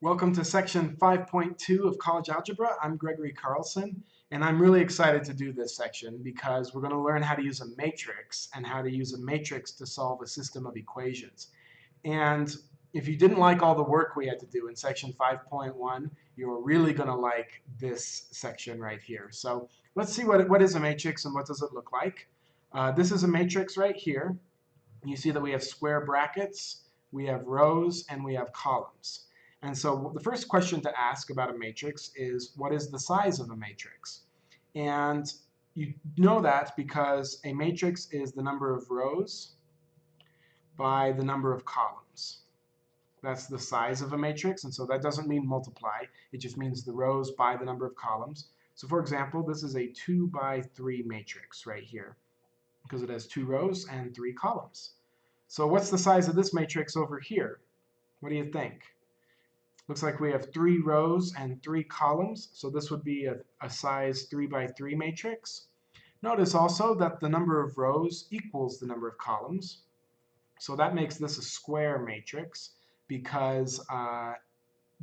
Welcome to section 5.2 of college algebra. I'm Gregory Carlson, and I'm really excited to do this section because we're going to learn how to use a matrix and how to use a matrix to solve a system of equations. And if you didn't like all the work we had to do in section 5.1, you're really going to like this section right here. So let's see what is a matrix and what does it look like. This is a matrix right here. You see that we have square brackets, we have rows, and we have columns. And so the first question to ask about a matrix is, what is the size of a matrix? And you know that because a matrix is the number of rows by the number of columns. That's the size of a matrix, and so that doesn't mean multiply. It just means the rows by the number of columns. So for example, this is a 2 by 3 matrix right here because it has 2 rows and 3 columns. So what's the size of this matrix over here? What do you think? Looks like we have 3 rows and 3 columns, so this would be a size 3 by 3 matrix. Notice also that the number of rows equals the number of columns, so that makes this a square matrix because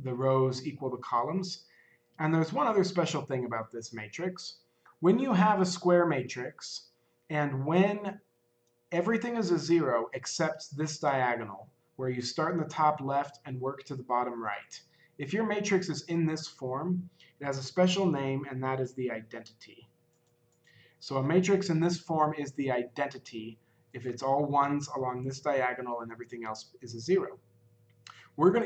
the rows equal the columns. And there's one other special thing about this matrix. When you have a square matrix, and when everything is a 0 except this diagonal, where you start in the top left and work to the bottom right. If your matrix is in this form, it has a special name, and that is the identity. So a matrix in this form is the identity if it's all ones along this diagonal and everything else is a 0.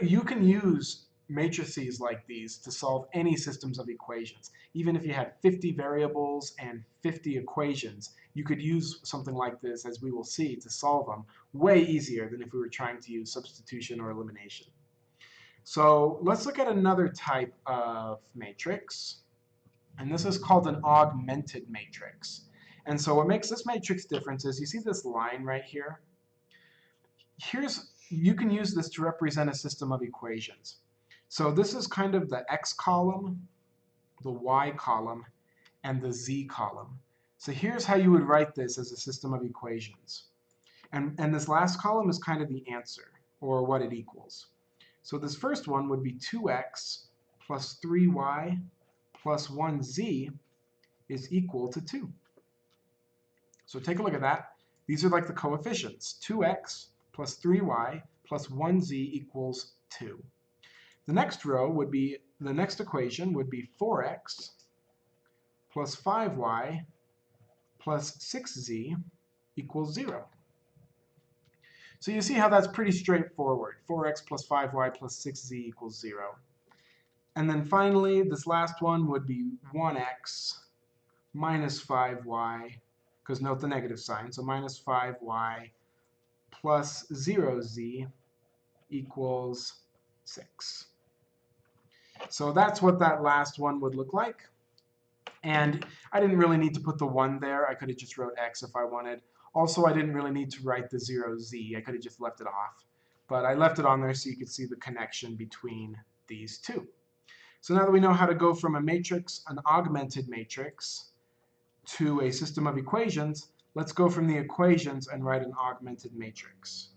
You can use matrices like these to solve any systems of equations. Even if you had 50 variables and 50 equations, you could use something like this, as we will see, to solve them way easier than if we were trying to use substitution or elimination. So let's look at another type of matrix, and this is called an augmented matrix. And so what makes this matrix different is, you see this line right here? You can use this to represent a system of equations. So this is kind of the x column, the y column, and the z column. So here's how you would write this as a system of equations. And this last column is kind of the answer, or what it equals. So this first one would be 2x plus 3y plus 1z is equal to 2. So take a look at that. These are like the coefficients. 2x plus 3y plus 1z equals 2. The next row would be, the next equation would be 4x plus 5y plus 6z equals 0. So you see how that's pretty straightforward. 4x plus 5y plus 6z equals 0. And then finally, this last one would be 1x minus 5y, because note the negative sign, so minus 5y plus 0z equals 6. So that's what that last one would look like. And I didn't really need to put the 1 there. I could have just wrote x if I wanted. Also, I didn't really need to write the 0z. I could have just left it off. But I left it on there so you could see the connection between these two. So now that we know how to go from a matrix, an augmented matrix, to a system of equations, let's go from the equations and write an augmented matrix.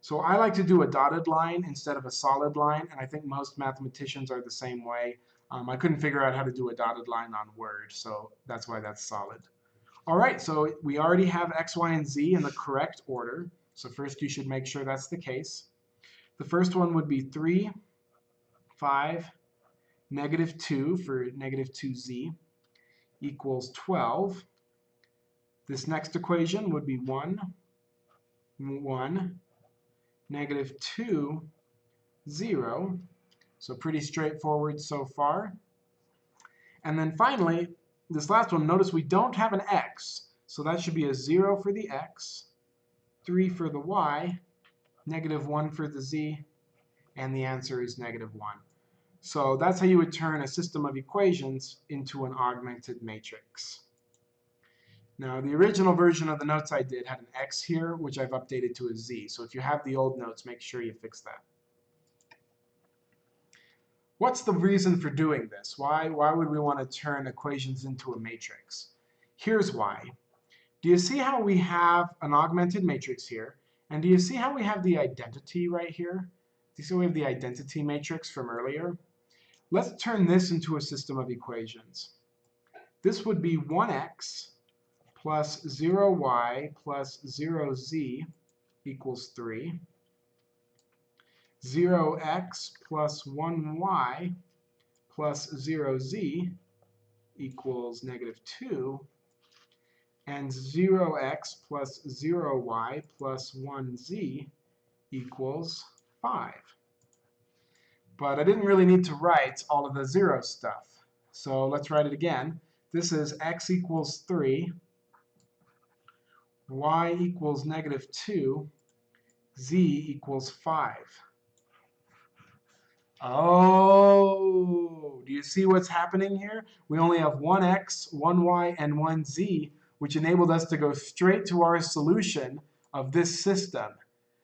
So I like to do a dotted line instead of a solid line, and I think most mathematicians are the same way. I couldn't figure out how to do a dotted line on Word, so that's why that's solid. All right, so we already have x, y, and z in the correct order. So first you should make sure that's the case. The first one would be 3, 5, negative 2 for negative 2z equals 12. This next equation would be 1, 1, negative 2, 0. So pretty straightforward so far. And then finally, this last one, notice we don't have an x. So that should be a 0 for the x, 3 for the y, negative 1 for the z, and the answer is negative 1. So that's how you would turn a system of equations into an augmented matrix. Now, the original version of the notes I did had an x here, which I've updated to a z. So if you have the old notes, make sure you fix that. What's the reason for doing this? Why would we want to turn equations into a matrix? Here's why. Do you see how we have an augmented matrix here, And do you see how we have the identity right here? Do you see we have the identity matrix from earlier? Let's turn this into a system of equations. This would be 1x plus 0y plus 0z equals 3. 0x plus 1y plus 0z equals -2. And 0x plus 0y plus 1z equals 5. But I didn't really need to write all of the 0 stuff. So let's write it again. This is x equals 3, y equals -2, z equals 5. Oh, do you see what's happening here? We only have 1x, 1y, and 1z, which enabled us to go straight to our solution of this system.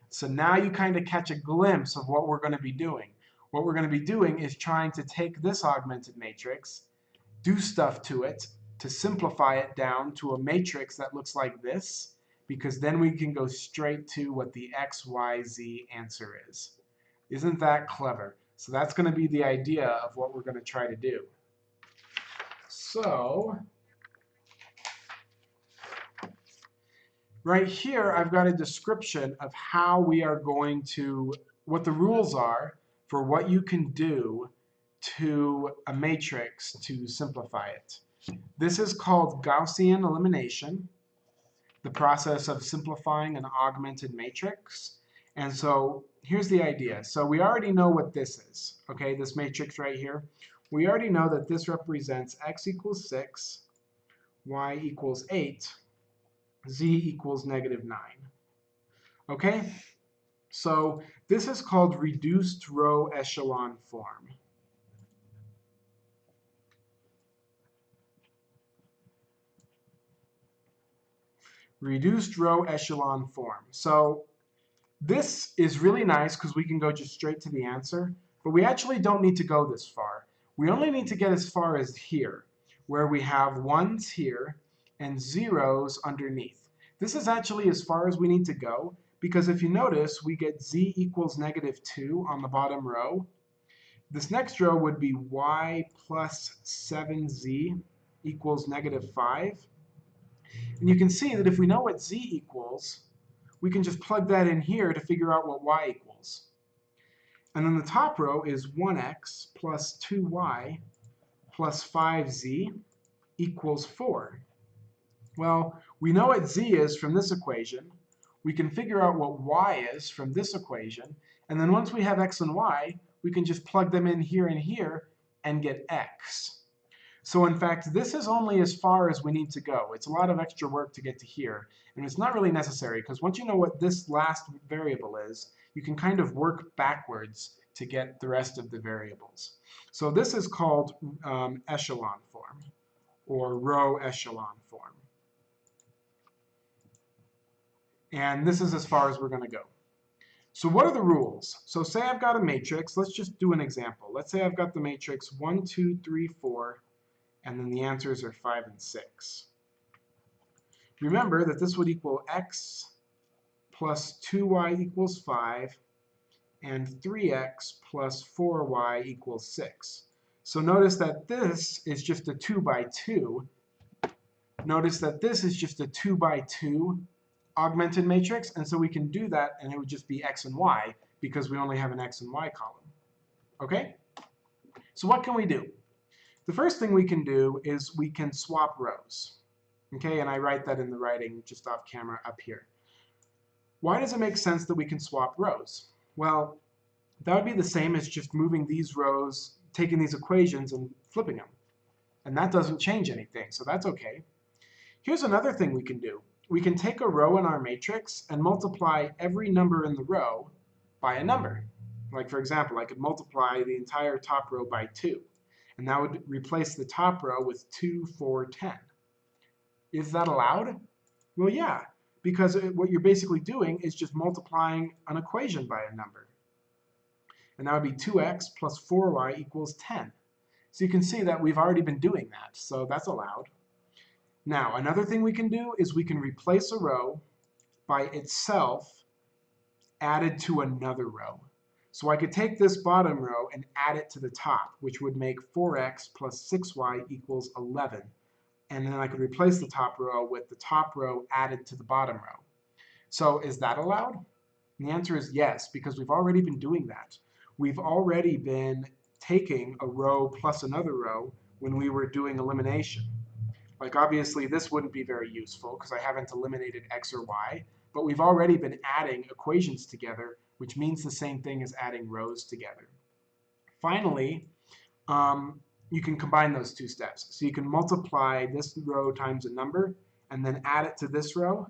So now you kind of catch a glimpse of what we're going to be doing. What we're going to be doing is trying to take this augmented matrix, do stuff to it, to simplify it down to a matrix that looks like this, because then we can go straight to what the x, y, z answer is. Isn't that clever? So that's going to be the idea of what we're going to try to do. So right here, I've got a description of how we are going to, what the rules are for what you can do to a matrix to simplify it. This is called Gaussian elimination, the process of simplifying an augmented matrix. And so here's the idea. So we already know what this is, okay, this matrix right here. We already know that this represents x equals 6, y equals 8, z equals -9. Okay? So this is called reduced row echelon form. Reduced row echelon form. So this is really nice because we can go just straight to the answer, but we actually don't need to go this far. We only need to get as far as here, where we have ones here and zeros underneath. This is actually as far as we need to go, because if you notice, we get z equals -2 on the bottom row. This next row would be y plus 7z equals -5. And you can see that if we know what z equals, we can just plug that in here to figure out what y equals. And then the top row is 1x plus 2y plus 5z equals 4. Well, we know what z is from this equation. We can figure out what y is from this equation. And then once we have x and y, we can just plug them in here and here and get x. So in fact, this is only as far as we need to go. It's a lot of extra work to get to here. And it's not really necessary, because once you know what this last variable is, you can kind of work backwards to get the rest of the variables. So this is called echelon form, or row echelon form. And this is as far as we're going to go. So what are the rules? So say I've got a matrix. Let's just do an example. Let's say I've got the matrix 1, 2, 3, 4, and then the answers are 5 and 6. Remember that this would equal x plus 2y equals 5, and 3x plus 4y equals 6. So notice that this is just a 2 by 2. Notice that this is just a 2 by 2 augmented matrix, and so we can do that, and it would just be x and y, because we only have an x and y column. Okay? So what can we do? The first thing we can do is we can swap rows. Okay, and I write that in the writing just off camera up here. Why does it make sense that we can swap rows? Well, that would be the same as just moving these rows, taking these equations and flipping them. And that doesn't change anything, so that's okay. Here's another thing we can do. We can take a row in our matrix and multiply every number in the row by a number. Like for example, I could multiply the entire top row by 2. And that would replace the top row with 2, 4, 10. Is that allowed? Well, yeah, because what you're basically doing is just multiplying an equation by a number. And that would be 2x plus 4y equals 10. So you can see that we've already been doing that, so that's allowed. Now, another thing we can do is we can replace a row by itself added to another row. So I could take this bottom row and add it to the top, which would make 4x plus 6y equals 11. And then I could replace the top row with the top row added to the bottom row. So is that allowed? And the answer is yes, because we've already been doing that. We've already been taking a row plus another row when we were doing elimination. Like obviously this wouldn't be very useful because I haven't eliminated x or y, but we've already been adding equations together, which means the same thing as adding rows together. Finally, you can combine those two steps. So you can multiply this row times a number and then add it to this row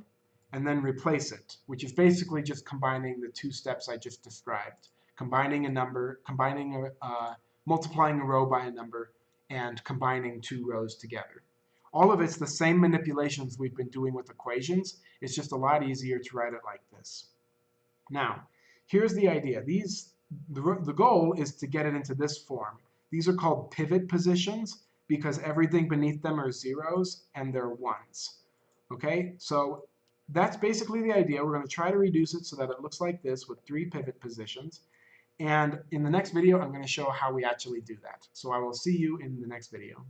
and then replace it, which is basically just combining the two steps I just described. Combining a number, multiplying a row by a number, and combining two rows together. All of it's the same manipulations we've been doing with equations. It's just a lot easier to write it like this. Now, here's the idea. The goal is to get it into this form. These are called pivot positions because everything beneath them are zeros and they're ones. Okay, so that's basically the idea. We're going to try to reduce it so that it looks like this with 3 pivot positions. And in the next video, I'm going to show how we actually do that. So I will see you in the next video.